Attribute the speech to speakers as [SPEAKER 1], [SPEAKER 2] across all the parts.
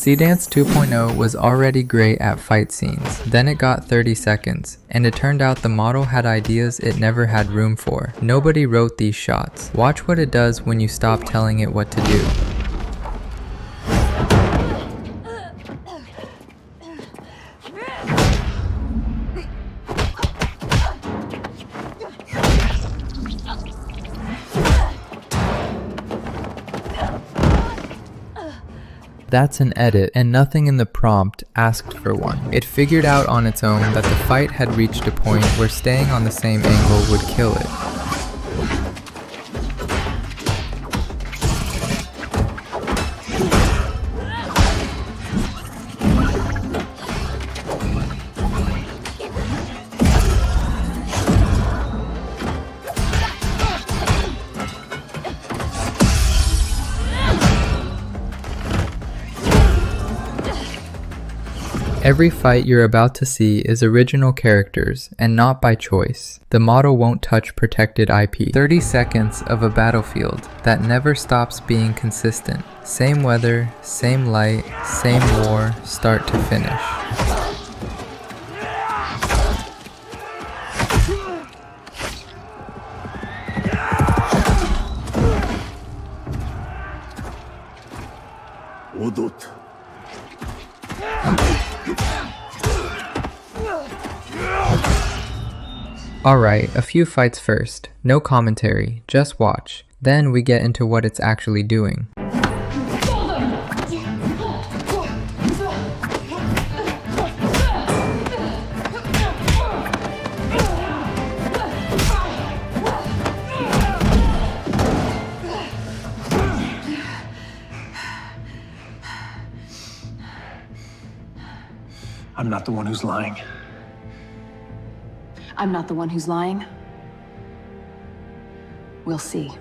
[SPEAKER 1] Seedance 2.0 was already great at fight scenes, then it got 30 seconds, and it turned out the model had ideas it never had room for. Nobody wrote these shots. Watch what it does when you stop telling it what to do. That's an edit, and nothing in the prompt asked for one. It figured out on its own that the fight had reached a point where staying on the same angle would kill it. Every fight you're about to see is original characters, and not by choice. The model won't touch protected IP. 30 seconds of a battlefield that never stops being consistent. Same weather, same light, same war, start to finish. Alright, a few fights first. No commentary, just watch. Then we get into what it's actually doing.
[SPEAKER 2] I'm not the one who's lying.
[SPEAKER 3] I'm not the one who's lying. We'll see.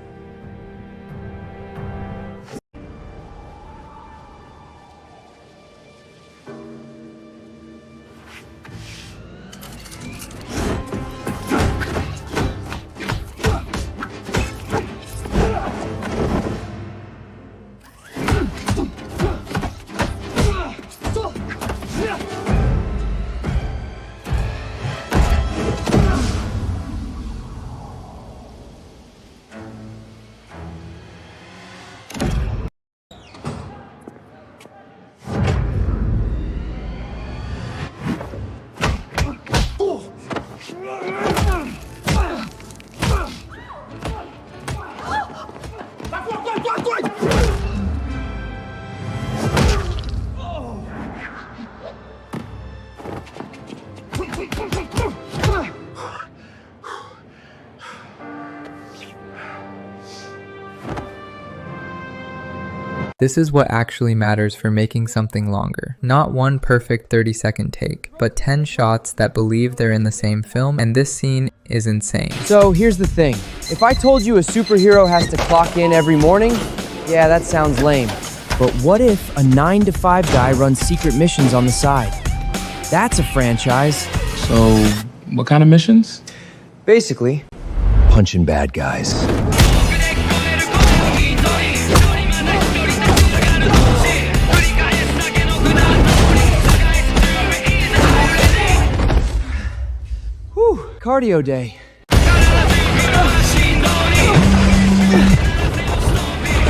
[SPEAKER 1] This is what actually matters for making something longer. Not one perfect 30-second take, but 10 shots that believe they're in the same film, and this scene is insane.
[SPEAKER 4] So here's the thing. If I told you a superhero has to clock in every morning, yeah, that sounds lame. But what if a 9-to-5 guy runs secret missions on the side? That's a franchise.
[SPEAKER 2] So, what kind of missions?
[SPEAKER 4] Basically, punching bad guys. Cardio day.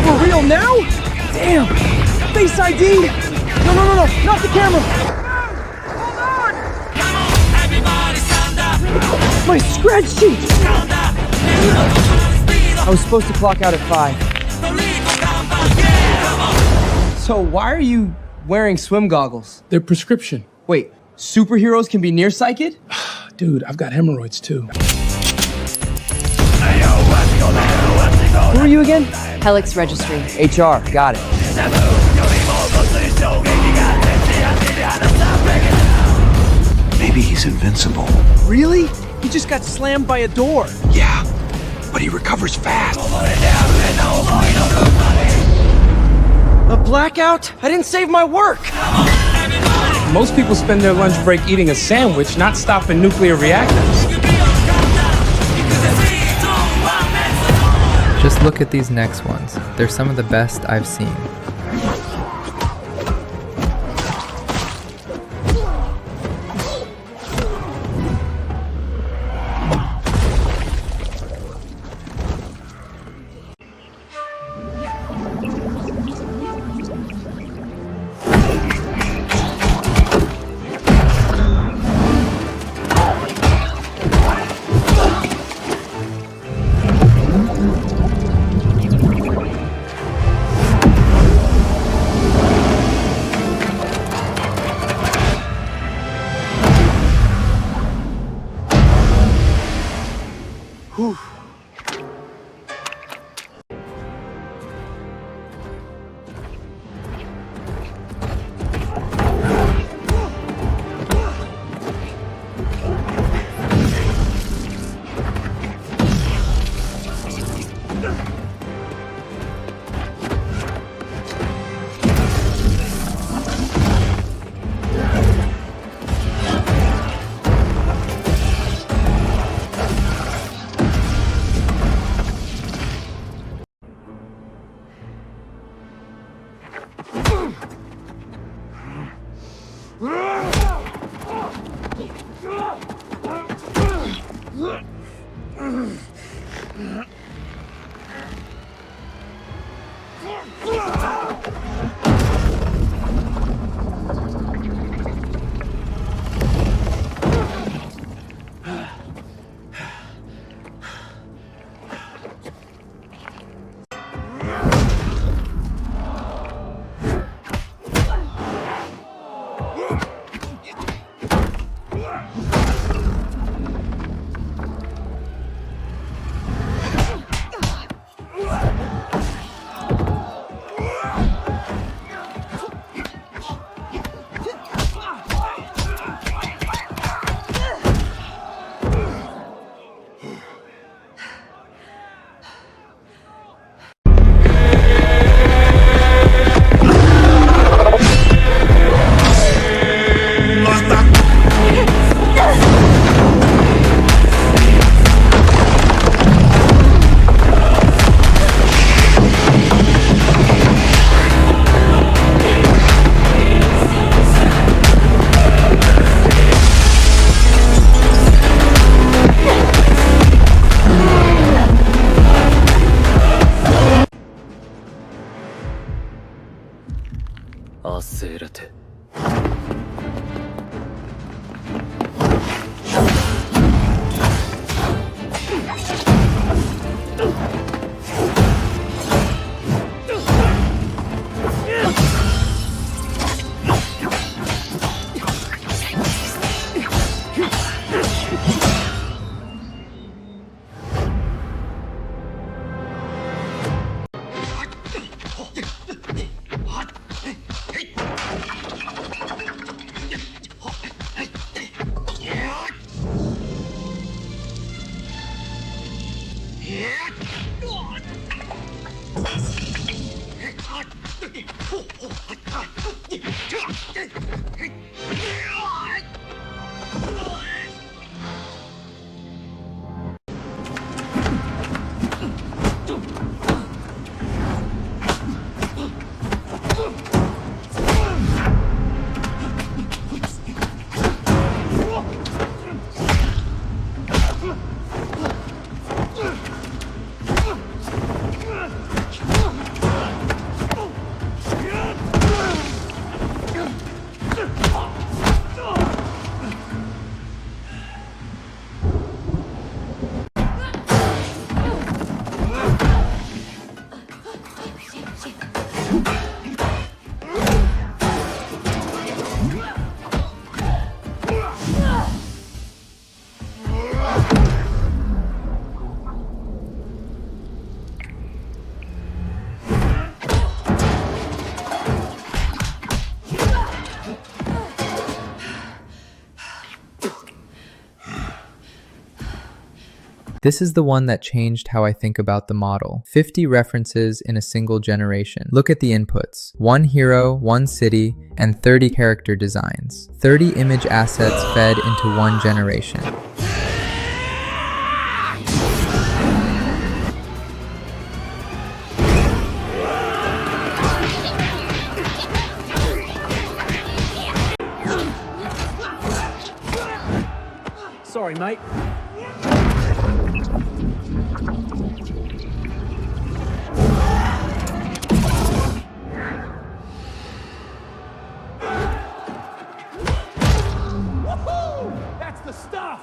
[SPEAKER 4] For real now? Damn! Face ID! No, not the camera! Hold on! My scratch sheet! I was supposed to clock out at 5. So why are you wearing swim goggles?
[SPEAKER 2] They're prescription.
[SPEAKER 4] Wait, superheroes can be nearsighted?
[SPEAKER 2] Dude, I've got hemorrhoids too.
[SPEAKER 4] Who are you again?
[SPEAKER 3] Helix Registry.
[SPEAKER 4] HR, got it.
[SPEAKER 5] Maybe he's invincible.
[SPEAKER 4] Really? He just got slammed by a door.
[SPEAKER 5] Yeah, but he recovers fast.
[SPEAKER 4] A blackout? I didn't save my work.
[SPEAKER 2] Most people spend their lunch break eating a sandwich, not stopping nuclear reactors.
[SPEAKER 1] Just look at these next ones. They're some of the best I've seen.
[SPEAKER 6] रहे थे।
[SPEAKER 1] This is the one that changed how I think about the model. 50 references in a single generation. Look at the inputs. 1 hero, 1 city, and 30 character designs. 30 image assets fed into 1 generation.
[SPEAKER 2] Sorry, mate. That's the stuff!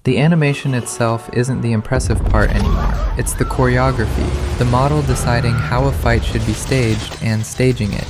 [SPEAKER 1] The animation itself isn't the impressive part anymore. It's the choreography, the model deciding how a fight should be staged and staging it.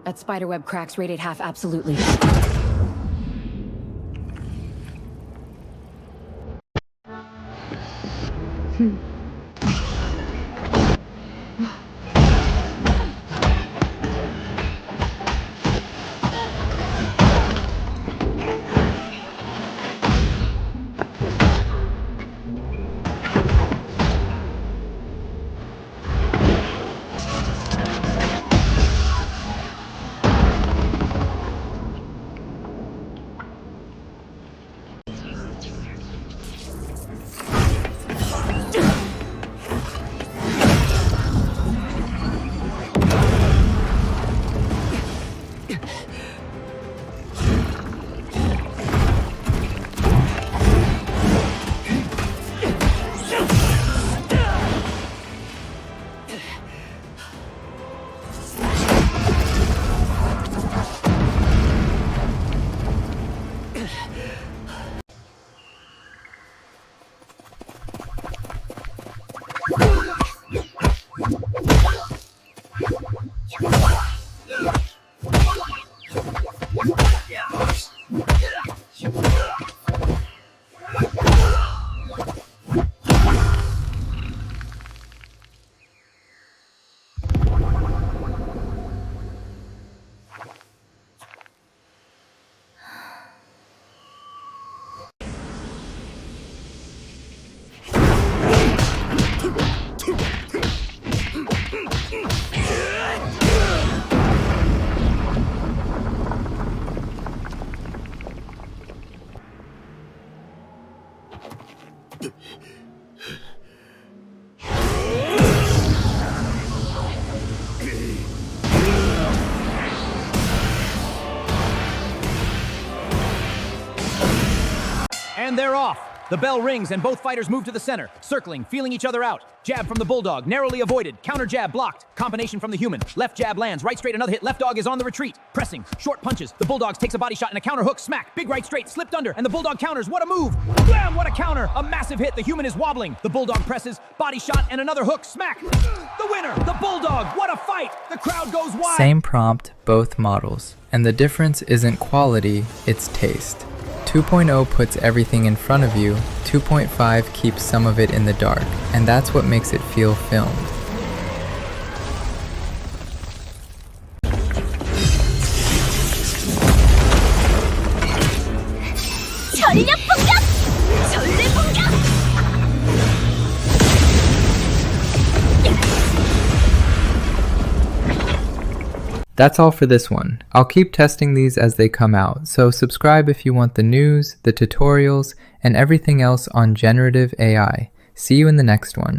[SPEAKER 3] At spiderweb cracks rated half absolutely.
[SPEAKER 6] And they're off. The bell rings and both fighters move to the center, circling, feeling each other out. Jab from the bulldog, narrowly avoided. Counter jab blocked. Combination from the human. Left jab lands, right straight, another hit. Left dog is on the retreat. Pressing, short punches. The bulldog takes a body shot and a counter hook, smack. Big right straight, slipped under, and the bulldog counters. What a move! Blam, what a counter! A massive hit. The human is wobbling. The bulldog presses, body shot, and another hook, smack. The winner, the bulldog. What a fight! The crowd goes wild.
[SPEAKER 1] Same prompt, both models. And the difference isn't quality, it's taste. 2.0 puts everything in front of you, 2.5 keeps some of it in the dark, and that's what makes it feel filmed.
[SPEAKER 7] 전력 공격! 전대 공격!
[SPEAKER 1] That's all for this one. I'll keep testing these as they come out, so subscribe if you want the news, the tutorials, and everything else on generative AI. See you in the next one.